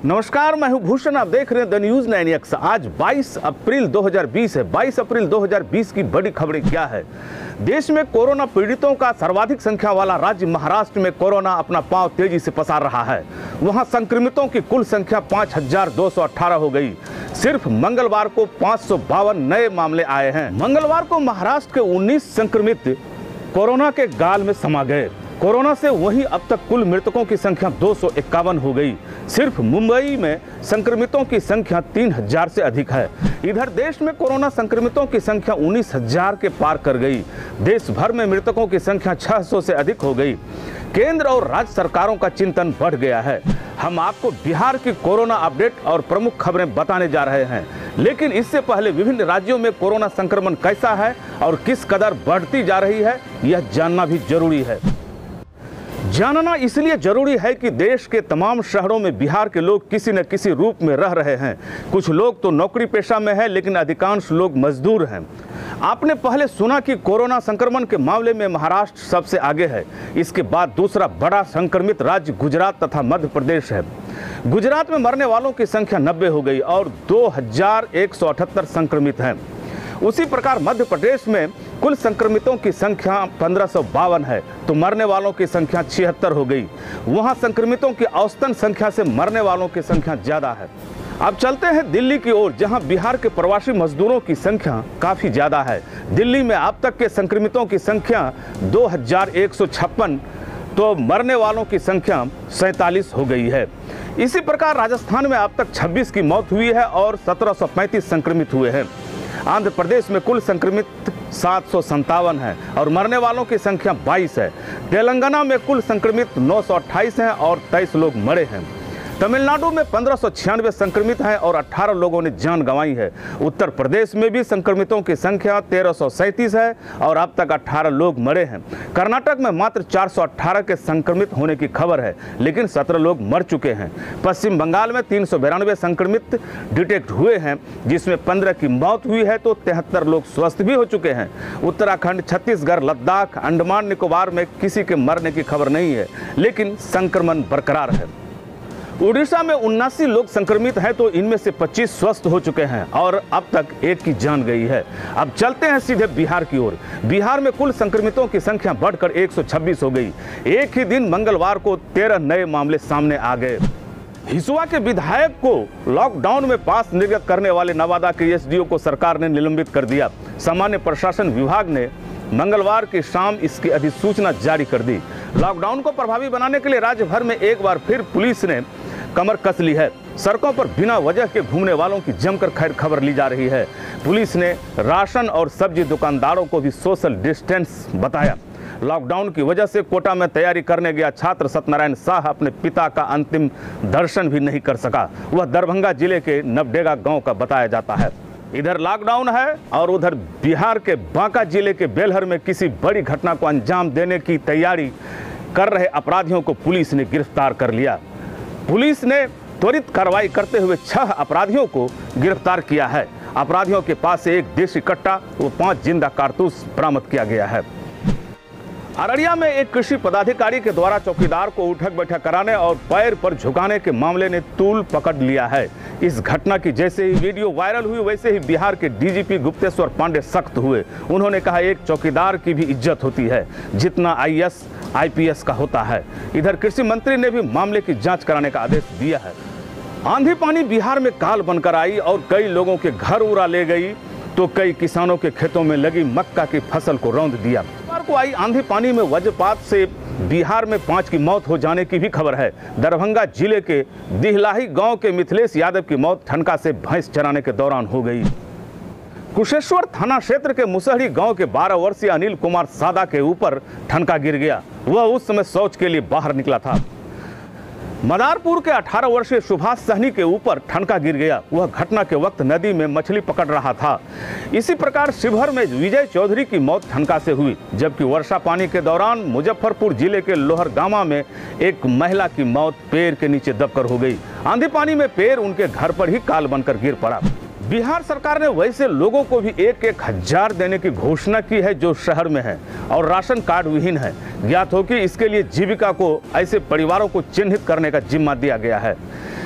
नमस्कार, मैं हूं भूषण। आप देख रहे हैं द न्यूज 9X। आज 22 अप्रैल 2020 है। 22 अप्रैल 2020 की बड़ी खबरें क्या है। देश में कोरोना पीड़ितों का सर्वाधिक संख्या वाला राज्य महाराष्ट्र में कोरोना अपना पांव तेजी से पसार रहा है। वहां संक्रमितों की कुल संख्या 5218 हो गई। सिर्फ मंगलवार को 552 नए मामले आए हैं। मंगलवार को महाराष्ट्र के 19 संक्रमित कोरोना के गाल में समा गए। कोरोना से वहीं अब तक कुल मृतकों की संख्या 251 हो गई। सिर्फ मुंबई में संक्रमितों की संख्या 3000 से अधिक है। इधर देश में कोरोना संक्रमितों की संख्या 19,000 के पार कर गई। देश भर में मृतकों की संख्या 600 से अधिक हो गई। केंद्र और राज्य सरकारों का चिंतन बढ़ गया है। हम आपको बिहार की कोरोना अपडेट और प्रमुख खबरें बताने जा रहे हैं, लेकिन इससे पहले विभिन्न राज्यों में कोरोना संक्रमण कैसा है और किस कदर बढ़ती जा रही है, यह जानना भी जरूरी है। जानना इसलिए जरूरी है कि देश के तमाम शहरों में बिहार के लोग किसी न किसी रूप में रह रहे हैं। कुछ लोग तो नौकरी पेशा में है, लेकिन अधिकांश लोग मजदूर हैं। आपने पहले सुना कि कोरोना संक्रमण के मामले में महाराष्ट्र सबसे आगे है। इसके बाद दूसरा बड़ा संक्रमित राज्य गुजरात तथा मध्य प्रदेश है। गुजरात में मरने वालों की संख्या 90 हो गई और 2178 संक्रमित हैं। उसी प्रकार मध्य प्रदेश में कुल संक्रमितों की संख्या 1552 है, तो मरने वालों की संख्या 76 हो गई। वहां संक्रमितों की औसतन संख्या से मरने वालों की संख्या ज्यादा है। अब चलते हैं दिल्ली की ओर, जहां बिहार के प्रवासी मजदूरों की संख्या काफी ज्यादा है। दिल्ली में अब तक के संक्रमितों की संख्या 2156, तो मरने वालों की संख्या 47 हो गई है। इसी प्रकार राजस्थान में अब तक 26 की मौत हुई है और 1735 संक्रमित हुए हैं। आंध्र प्रदेश में कुल संक्रमित 757 हैं और मरने वालों की संख्या 22 है। तेलंगाना में कुल संक्रमित 928 हैं और 23 लोग मरे हैं। तमिलनाडु में 1596 संक्रमित हैं और 18 लोगों ने जान गंवाई है। उत्तर प्रदेश में भी संक्रमितों की संख्या 1337 है और अब तक 18 लोग मरे हैं। कर्नाटक में मात्र 418 के संक्रमित होने की खबर है, लेकिन 17 लोग मर चुके हैं। पश्चिम बंगाल में 392 संक्रमित डिटेक्ट हुए हैं, जिसमें 15 की मौत हुई है, तो 73 लोग स्वस्थ भी हो चुके हैं। उत्तराखंड, छत्तीसगढ़, लद्दाख, अंडमान निकोबार में किसी के मरने की खबर नहीं है, लेकिन संक्रमण बरकरार है। उड़ीसा में 79 लोग संक्रमित हैं, तो इनमें से 25 स्वस्थ हो चुके हैं और अब तक एक की जान गई है। अब चलते हैं सीधे बिहार की ओर। बिहार में कुल संक्रमितों की संख्या बढ़कर 126 हो गई। एक ही दिन मंगलवार को 13 नए मामले सामने आ गए। हिसुआ के विधायक को लॉकडाउन में पास निर्गत करने वाले नवादा के एसडीओ को सरकार ने निलंबित कर दिया। सामान्य प्रशासन विभाग ने मंगलवार की शाम इसकी अधिसूचना जारी कर दी। लॉकडाउन को प्रभावी बनाने के लिए राज्य भर में एक बार फिर पुलिस ने कमर कस ली है। सड़कों पर बिना वजह के घूमने वालों की जमकर खैर खबर ली जा रही है। पुलिस ने राशन और सब्जी दुकानदारों को भी सोशल डिस्टेंस बताया। लॉकडाउन की वजह से कोटा में तैयारी करने गया छात्र सत्यनारायण शाह अपने पिता का अंतिम दर्शन भी नहीं कर सका। वह दरभंगा जिले के नवडेगा गांव का बताया जाता है। इधर लॉकडाउन है और उधर बिहार के बांका जिले के बेलहर में किसी बड़ी घटना को अंजाम देने की तैयारी कर रहे अपराधियों को पुलिस ने गिरफ्तार कर लिया। पुलिस ने त्वरित कार्रवाई करते हुए 6 अपराधियों को गिरफ्तार किया है। अपराधियों के पास से एक देशी कट्टा व 5 जिंदा कारतूस बरामद किया गया है। अररिया में एक कृषि पदाधिकारी के द्वारा चौकीदार को उठक बैठक कराने और पैर पर झुकाने के मामले ने तूल पकड़ लिया है। इस घटना की जैसे ही वीडियो वायरल हुई, वैसे ही बिहार के डीजीपी गुप्तेश्वर पांडे सख्त हुए। उन्होंने कहा, एक चौकीदार की भी इज्जत होती है जितना IAS IPS का होता है। इधर कृषि मंत्री ने भी मामले की जांच कराने का आदेश दिया है। आंधी पानी बिहार में काल बनकर आई और कई लोगों के घर उड़ा ले गई, तो कई किसानों के खेतों में लगी मक्का की फसल को रौंद दिया। बुधवार को आई आंधी पानी में वज्रपात से बिहार में 5 की मौत हो जाने की भी खबर है। दरभंगा जिले के दिहलाही गांव के मिथिलेश यादव की मौत ठनका से भैंस चराने के दौरान हो गई। कुशेश्वर थाना क्षेत्र के मुसहरी गांव के 12 वर्षीय अनिल कुमार सादा के ऊपर ठनका गिर गया। वह उस समय शौच के लिए बाहर निकला था। मदारपुर के 18 वर्षीय सुभाष सहनी के ऊपर ठनका गिर गया। वह घटना के वक्त नदी में मछली पकड़ रहा था। इसी प्रकार शिवहर में विजय चौधरी की मौत ठनका से हुई, जबकि वर्षा पानी के दौरान मुजफ्फरपुर जिले के लोहरगामा में एक महिला की मौत पेड़ के नीचे दबकर हो गई। आंधी पानी में पेड़ उनके घर पर ही काल बनकर गिर पड़ा। बिहार सरकार ने वैसे लोगों को भी 1,000 देने की घोषणा की है जो शहर में है और राशन कार्ड विहीन है। ज्ञात हो कि इसके लिए जीविका को ऐसे परिवारों को चिन्हित करने का जिम्मा दिया गया है।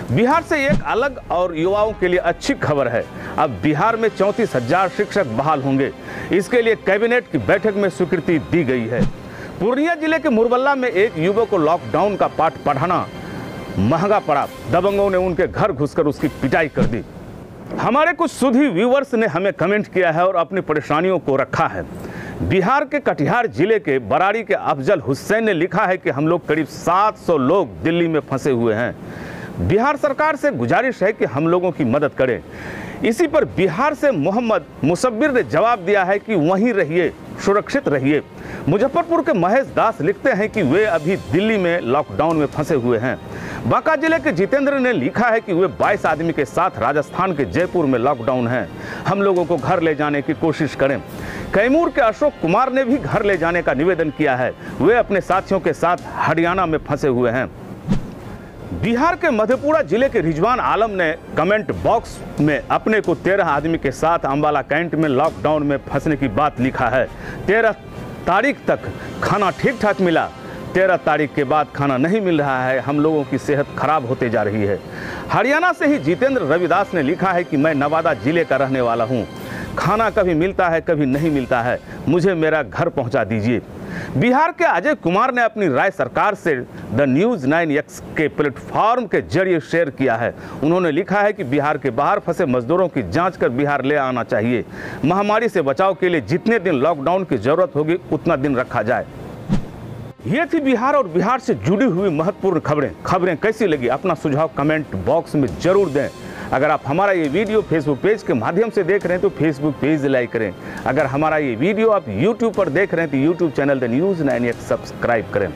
बिहार से एक अलग और युवाओं के लिए अच्छी खबर है। अब बिहार में 34,000 शिक्षक बहाल होंगे। इसके लिए कैबिनेट की बैठक में स्वीकृति दी गई है। पूर्णिया जिले के मुरबल्ला में एक युवक को लॉकडाउन का पाठ पढ़ाना महंगा पड़ा। दबंगों ने उनके घर घुसकर उसकी पिटाई कर दी। हमारे कुछ सुधी व्यूवर्स ने हमें कमेंट किया है और अपनी परेशानियों को रखा है। बिहार के कटिहार जिले के बराड़ी के अफजल हुसैन ने लिखा है कि हम लोग करीब 700 लोग दिल्ली में फंसे हुए हैं। बिहार सरकार से गुजारिश है कि हम लोगों की मदद करें। इसी पर बिहार से मोहम्मद मुसब्बिर ने जवाब दिया है कि वहीं रहिए, सुरक्षित रहिए। मुजफ्फरपुर के महेश दास लिखते हैं कि वे अभी दिल्ली में लॉकडाउन में फंसे हुए हैं। बांका जिले के जितेंद्र ने लिखा है कि वे 22 आदमी के साथ राजस्थान के जयपुर में लॉकडाउन है, हम लोगों को घर ले जाने की कोशिश करें। कैमूर के अशोक कुमार ने भी घर ले जाने का निवेदन किया है, वे अपने साथियों के साथ हरियाणा में फंसे हुए हैं। बिहार के मधेपुरा जिले के रिजवान आलम ने कमेंट बॉक्स में अपने को 13 आदमी के साथ अंबाला कैंट में लॉकडाउन में फंसने की बात लिखा है। 13 तारीख तक खाना ठीक ठाक मिला, 13 तारीख के बाद खाना नहीं मिल रहा है, हम लोगों की सेहत खराब होते जा रही है। हरियाणा से ही जितेंद्र रविदास ने लिखा है कि मैं नवादा जिले का रहने वाला हूँ, खाना कभी मिलता है कभी नहीं मिलता है, मुझे मेरा घर पहुँचा दीजिए। बिहार के अजय कुमार ने अपनी राय सरकार से द न्यूज़ 9X के प्लेटफॉर्म के जरिए शेयर किया है। उन्होंने लिखा है कि बिहार के बाहर फंसे मजदूरों की जांच कर बिहार ले आना चाहिए। महामारी से बचाव के लिए जितने दिन लॉकडाउन की जरूरत होगी उतना दिन रखा जाए। ये थी बिहार और बिहार से जुड़ी हुई महत्वपूर्ण खबरें कैसी लगी अपना सुझाव कमेंट बॉक्स में जरूर दें। अगर आप हमारा ये वीडियो फेसबुक पेज के माध्यम से देख रहे हैं तो फेसबुक पेज लाइक करें। अगर हमारा ये वीडियो आप यूट्यूब पर देख रहे हैं तो YouTube channel the news 9X subscribe करें।